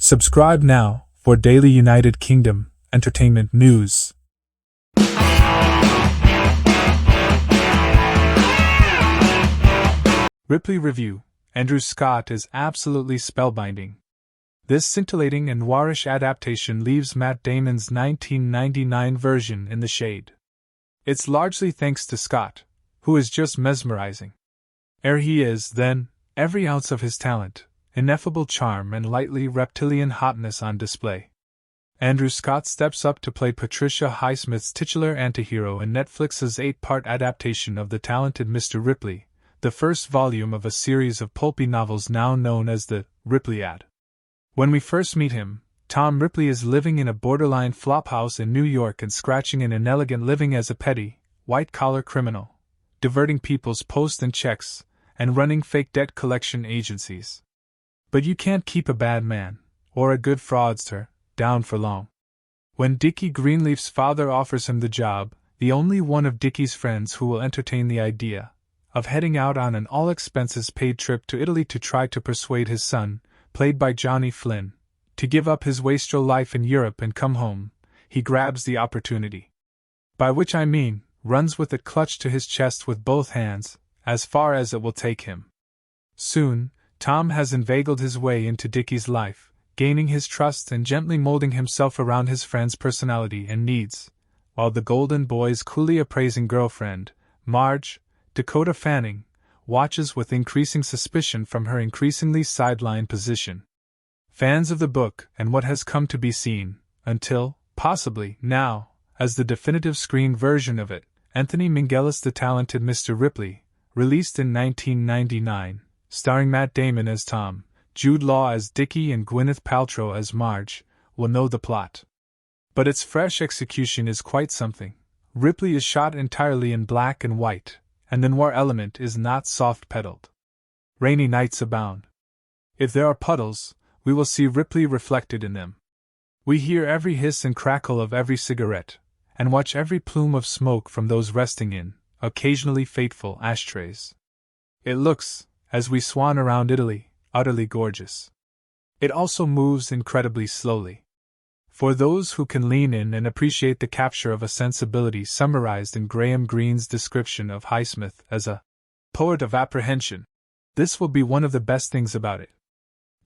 Subscribe now for daily United Kingdom entertainment news. Ripley review. Andrew Scott is absolutely spellbinding. This scintillating and noirish adaptation leaves Matt Damon's 1999 version in the shade. It's largely thanks to Scott, who is just mesmerizing. Ere he is, then, every ounce of his talent, ineffable charm and lightly reptilian hotness on display. Andrew Scott steps up to play Patricia Highsmith's titular antihero in Netflix's 8-part adaptation of the talented Mr. Ripley, the first volume of a series of pulpy novels now known as the Ripleyad. When we first meet him, Tom Ripley is living in a borderline flophouse in New York and scratching an inelegant living as a petty, white-collar criminal, diverting people's post and checks, and running fake debt collection agencies. But you can't keep a bad man, or a good fraudster, down for long. When Dickie Greenleaf's father offers him the job, the only one of Dickie's friends who will entertain the idea of heading out on an all-expenses-paid trip to Italy to try to persuade his son, played by Johnny Flynn, to give up his wastrel life in Europe and come home, he grabs the opportunity. By which I mean, runs with it clutched to his chest with both hands, as far as it will take him. Soon, Tom has inveigled his way into Dickie's life, gaining his trust and gently molding himself around his friend's personality and needs, while the Golden Boy's coolly appraising girlfriend, Marge, Dakota Fanning, watches with increasing suspicion from her increasingly sidelined position. Fans of the book and what has come to be seen, until, possibly, now, as the definitive screen version of it, Anthony Minghella's The Talented Mr. Ripley, released in 1999, starring Matt Damon as Tom, Jude Law as Dickie and Gwyneth Paltrow as Marge, will know the plot. But its fresh execution is quite something. Ripley is shot entirely in black and white, and the noir element is not soft-pedaled. Rainy nights abound. If there are puddles, we will see Ripley reflected in them. We hear every hiss and crackle of every cigarette, and watch every plume of smoke from those resting in, occasionally fateful, ashtrays. It looks, as we swan around Italy, utterly gorgeous. It also moves incredibly slowly. For those who can lean in and appreciate the capture of a sensibility summarized in Graham Greene's description of Highsmith as a poet of apprehension, this will be one of the best things about it.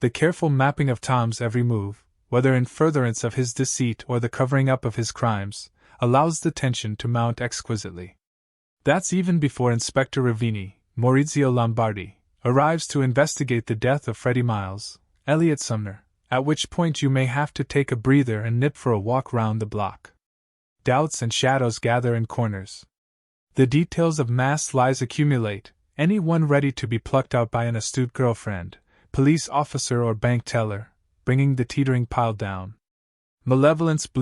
The careful mapping of Tom's every move, whether in furtherance of his deceit or the covering up of his crimes, allows the tension to mount exquisitely. That's even before Inspector Ravini, Maurizio Lombardi, arrives to investigate the death of Freddie Miles, Elliot Sumner, at which point you may have to take a breather and nip for a walk round the block. Doubts and shadows gather in corners. The details of mass lies accumulate, any one ready to be plucked out by an astute girlfriend, police officer or bank teller, bringing the teetering pile down. Malevolence bleeds